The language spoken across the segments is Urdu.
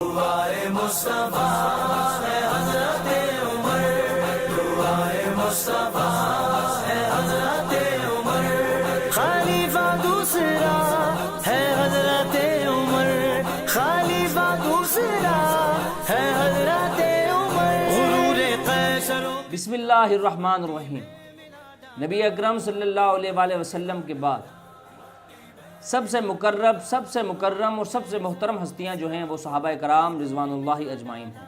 دعائے مصطفیٰ ہے حضرت عمر، دعائے مصطفیٰ ہے حضرت عمر، خلیفہ دوسرا ہے حضرت عمر، خلیفہ دوسرا ہے حضرت عمر، غرور قیصر۔ بسم اللہ الرحمن الرحیم۔ نبی اکرم صلی اللہ علیہ وآلہ وسلم کے بعد سب سے مقرب، سب سے مکرم اور سب سے محترم ہستیاں جو ہیں وہ صحابہ کرام رضوان اللہ اجمعین ہیں۔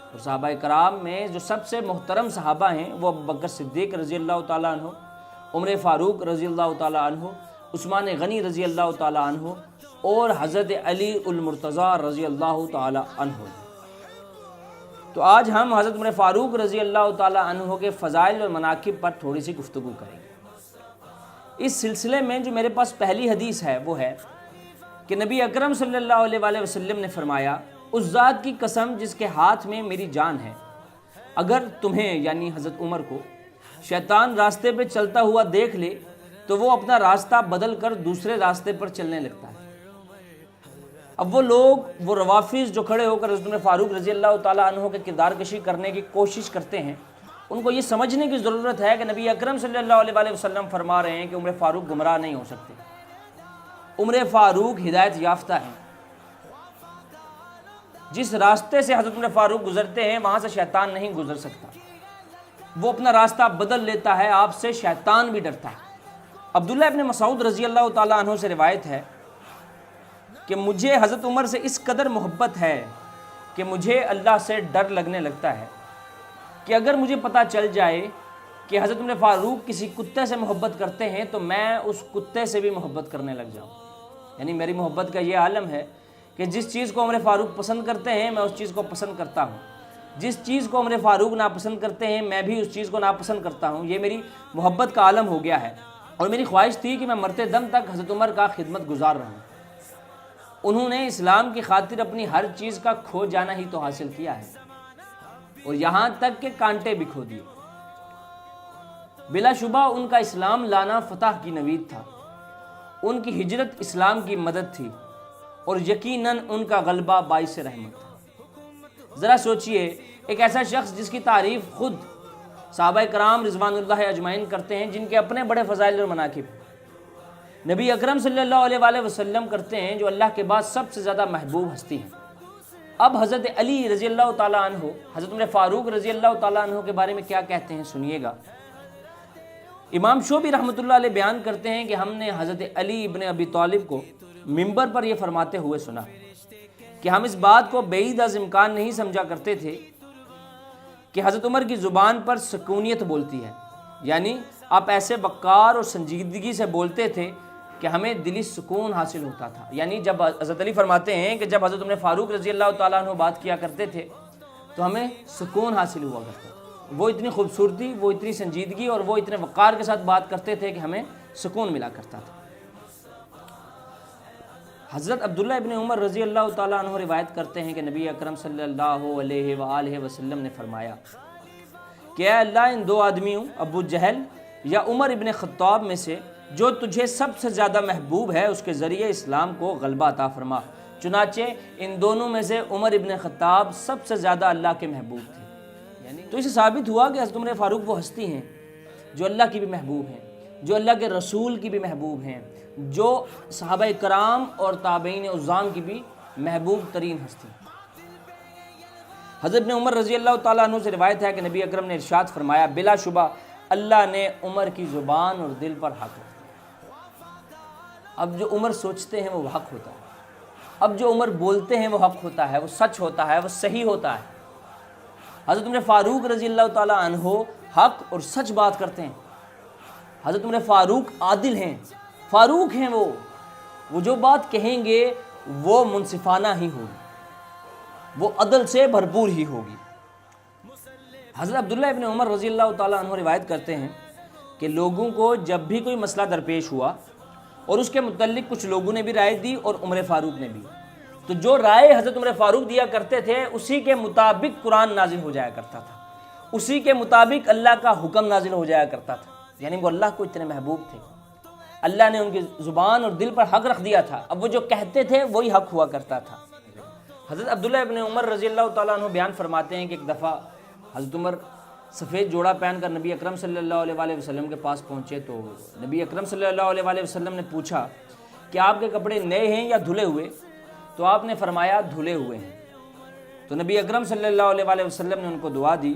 اور صحابہ کرام میں جو سب سے محترم صحابہ ہیں وہ ابوبکر صدیق رضی اللہ تعالیٰ عنہ، عمر فاروق رضی اللہ تعالیٰ عنہ، عثمان غنی رضی اللہ تعالیٰ عنہ اور حضرت علی المرتضیٰ رضی اللہ تعالیٰ عنہ۔ تو آج ہم حضرت عمر فاروق رضی اللہ تعالیٰ عنہ کے فضائل اور مناقب پر تھوڑی سی گفتگو کریں گے۔ اس سلسلے میں جو میرے پاس پہلی حدیث ہے وہ ہے کہ نبی اکرم صلی اللہ علیہ وآلہ وسلم نے فرمایا، اس ذات کی قسم جس کے ہاتھ میں میری جان ہے، اگر تمہیں یعنی حضرت عمر کو شیطان راستے پہ چلتا ہوا دیکھ لے تو وہ اپنا راستہ بدل کر دوسرے راستے پر چلنے لگتا ہے۔ اب وہ لوگ، وہ روافض جو کھڑے ہو کر حضرت عمر فاروق رضی اللہ تعالیٰ عنہ کے کردار کشی کرنے کی کوشش کرتے ہیں، ان کو یہ سمجھنے کی ضرورت ہے کہ نبی اکرم صلی اللہ علیہ وآلہ وسلم فرما رہے ہیں کہ عمر فاروق گمراہ نہیں ہو سکتے، عمر فاروق ہدایت یافتہ ہیں۔ جس راستے سے حضرت عمر فاروق گزرتے ہیں وہاں سے شیطان نہیں گزر سکتا، وہ اپنا راستہ بدل لیتا ہے، آپ سے شیطان بھی ڈرتا ہے۔ عبداللہ ابن مسعود رضی اللہ تعالیٰ عنہ سے روایت ہے کہ مجھے حضرت عمر سے اس قدر محبت ہے کہ مجھے اللہ سے ڈر لگنے لگتا ہے کہ اگر مجھے پتہ چل جائے کہ حضرت عمر فاروق کسی کتے سے محبت کرتے ہیں تو میں اس کتے سے بھی محبت کرنے لگ جاؤں۔ یعنی میری محبت کا یہ عالم ہے کہ جس چیز کو عمر فاروق پسند کرتے ہیں میں اس چیز کو پسند کرتا ہوں، جس چیز کو عمر فاروق ناپسند کرتے ہیں میں بھی اس چیز کو ناپسند کرتا ہوں۔ یہ میری محبت کا عالم ہو گیا ہے، اور میری خواہش تھی کہ میں مرتے دم تک حضرت عمر کا خدمت گزار رہوں۔ انہوں نے اسلام کی خاطر اپنی ہر چیز کا کھو جانا ہی تو حاصل کیا ہے، اور یہاں تک کہ کانٹے بھی کھو دیے۔ بلا شبہ ان کا اسلام لانا فتح کی نوید تھا، ان کی ہجرت اسلام کی مدد تھی، اور یقیناً ان کا غلبہ باعث رحمت تھا۔ ذرا سوچئے، ایک ایسا شخص جس کی تعریف خود صحابہ کرام رضوان اللہ اجمعین کرتے ہیں، جن کے اپنے بڑے فضائل اور مناقب نبی اکرم صلی اللہ علیہ وآلہ وسلم کرتے ہیں، جو اللہ کے بعد سب سے زیادہ محبوب ہستی ہیں۔ اب حضرت علی رضی اللہ تعالیٰ عنہ، حضرت عمر فاروق رضی اللہ تعالیٰ عنہ کے بارے میں کیا کہتے ہیں سنیے گا۔ امام شعبی رحمۃ اللہ علیہ بیان کرتے ہیں کہ ہم نے حضرت علی ابن ابی طالب کو منبر پر یہ فرماتے ہوئے سنا کہ ہم اس بات کو بعید از امکان نہیں سمجھا کرتے تھے کہ حضرت عمر کی زبان پر سکونیت بولتی ہے، یعنی آپ ایسے وقار اور سنجیدگی سے بولتے تھے کہ ہمیں دلی سکون حاصل ہوتا تھا۔ یعنی جب حضرت علی فرماتے ہیں کہ جب حضرت عمر فاروق رضی اللہ تعالیٰ عنہ بات کیا کرتے تھے تو ہمیں سکون حاصل ہوا کرتا تھا۔ وہ اتنی خوبصورتی، وہ اتنی سنجیدگی اور وہ اتنے وقار کے ساتھ بات کرتے تھے کہ ہمیں سکون ملا کرتا تھا۔ حضرت عبداللہ ابن عمر رضی اللہ تعالیٰ عنہ روایت کرتے ہیں کہ نبی اکرم صلی اللہ علیہ وآلہ وسلم نے فرمایا کہ اے اللہ، ان دو آدمیوں ابو جہل یا عمر ابن خطاب میں سے جو تجھے سب سے زیادہ محبوب ہے اس کے ذریعے اسلام کو غلبہ عطا فرما۔ چنانچہ ان دونوں میں سے عمر ابن خطاب سب سے زیادہ اللہ کے محبوب تھے۔ یعنی تو اسے ثابت ہوا کہ حضرت عمر فاروق وہ ہستی ہیں جو اللہ کی بھی محبوب ہیں، جو اللہ کے رسول کی بھی محبوب ہیں، جو صحابہ کرام اور تابعین عظام کی بھی محبوب ترین ہستی ہیں۔ حضرت ابن عمر رضی اللہ تعالیٰ عنہ سے روایت ہے کہ نبی اکرم نے ارشاد فرمایا، بلا شبہ اللہ نے عمر کی زبان اور دل پر حق رکھا۔ اب جو عمر سوچتے ہیں وہ حق ہوتا ہے، اب جو عمر بولتے ہیں وہ حق ہوتا ہے، وہ سچ ہوتا ہے، وہ صحیح ہوتا ہے۔ حضرت عمر فاروق رضی اللہ تعالیٰ عنہ حق اور سچ بات کرتے ہیں۔ حضرت عمر فاروق عادل ہیں، فاروق ہیں، وہ جو بات کہیں گے وہ منصفانہ ہی ہوگی، وہ عدل سے بھرپور ہی ہوگی۔ حضرت عبداللہ ابن عمر رضی اللہ تعالیٰ عنہ روایت کرتے ہیں کہ لوگوں کو جب بھی کوئی مسئلہ درپیش ہوا اور اس کے متعلق کچھ لوگوں نے بھی رائے دی اور عمر فاروق نے بھی، تو جو رائے حضرت عمر فاروق دیا کرتے تھے اسی کے مطابق قرآن نازل ہو جایا کرتا تھا، اسی کے مطابق اللہ کا حکم نازل ہو جایا کرتا تھا۔ یعنی وہ اللہ کو اتنے محبوب تھے، اللہ نے ان کی زبان اور دل پر حق رکھ دیا تھا، اب وہ جو کہتے تھے وہی حق ہوا کرتا تھا۔ حضرت عبداللہ ابن عمر رضی اللہ تعالیٰ عنہ بیان فرماتے ہیں کہ ایک دفعہ حضرت عمر سفید جوڑا پہن کر نبی اکرم صلی اللہ علیہ وآلہ وسلم کے پاس پہنچے تو نبی اکرم صلی اللہ علیہ وآلہ وسلم نے پوچھا کہ آپ کے کپڑے نئے ہیں یا دھلے ہوئے؟ تو آپ نے فرمایا دھلے ہوئے ہیں۔ تو نبی اکرم صلی اللہ علیہ وآلہ وسلم نے ان کو دعا دی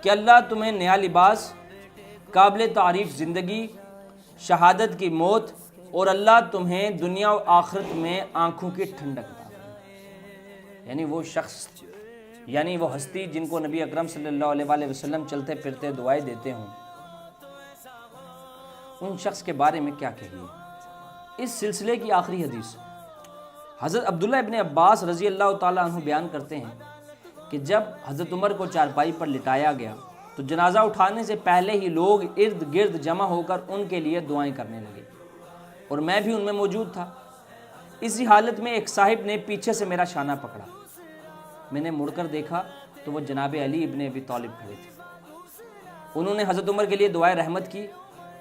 کہ اللہ تمہیں نیا لباس، قابل تعریف زندگی، شہادت کی موت اور اللہ تمہیں دنیا و آخرت میں آنکھوں کی ٹھنڈک عطا فرمائے۔ یعنی وہ شخص، یعنی وہ ہستی جن کو نبی اکرم صلی اللہ علیہ وآلہ وسلم چلتے پھرتے دعائیں دیتے ہوں، ان شخص کے بارے میں کیا کہیے۔ اس سلسلے کی آخری حدیث حضرت عبداللہ ابن عباس رضی اللہ تعالیٰ عنہ بیان کرتے ہیں کہ جب حضرت عمر کو چارپائی پر لٹایا گیا تو جنازہ اٹھانے سے پہلے ہی لوگ ارد گرد جمع ہو کر ان کے لیے دعائیں کرنے لگے اور میں بھی ان میں موجود تھا۔ اسی حالت میں ایک صاحب نے پیچھے سے میرا شانہ پکڑا، میں نے مڑ کر دیکھا تو وہ جناب علی ابن ابی طالب کھڑے تھے۔ انہوں نے حضرت عمر کے لیے دعائے رحمت کی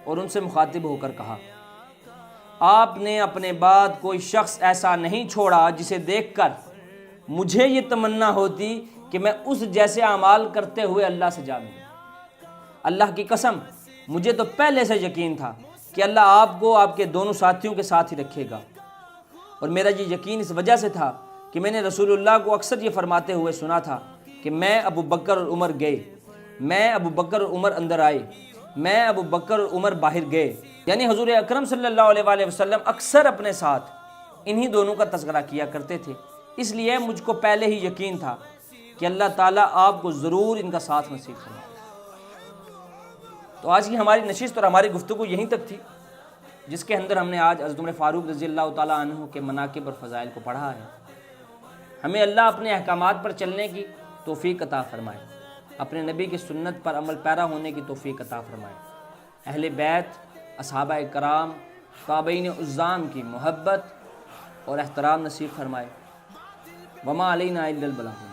اور ان سے مخاطب ہو کر کہا، آپ نے اپنے بعد کوئی شخص ایسا نہیں چھوڑا جسے دیکھ کر مجھے یہ تمنا ہوتی کہ میں اس جیسے اعمال کرتے ہوئے اللہ سے جا ملوں۔ اللہ کی قسم مجھے تو پہلے سے یقین تھا کہ اللہ آپ کو آپ کے دونوں ساتھیوں کے ساتھ ہی رکھے گا، اور میرا یہ یقین اس وجہ سے تھا کہ میں نے رسول اللہ کو اکثر یہ فرماتے ہوئے سنا تھا کہ میں ابو بکر اور عمر گئے، میں ابو بکر اور عمر اندر آئے، میں ابو بکر اور عمر باہر گئے۔ یعنی حضور اکرم صلی اللہ علیہ وآلہ وسلم اکثر اپنے ساتھ انہی دونوں کا تذکرہ کیا کرتے تھے، اس لیے مجھ کو پہلے ہی یقین تھا کہ اللہ تعالیٰ آپ کو ضرور ان کا ساتھ نصیب فرمائے۔ تو آج کی ہماری نشست اور ہماری گفتگو یہیں تک تھی، جس کے اندر ہم نے آج حضرت عمر فاروق رضی اللہ تعالیٰ عنہ کے مناقب اور فضائل کو پڑھا ہے۔ ہمیں اللہ اپنے احکامات پر چلنے کی توفیق عطا فرمائے، اپنے نبی کی سنت پر عمل پیرا ہونے کی توفیق عطا فرمائے، اہل بیت، اصحابہ کرام، تابعین عظام کی محبت اور احترام نصیب فرمائے۔ وما علینا الا البلاغ۔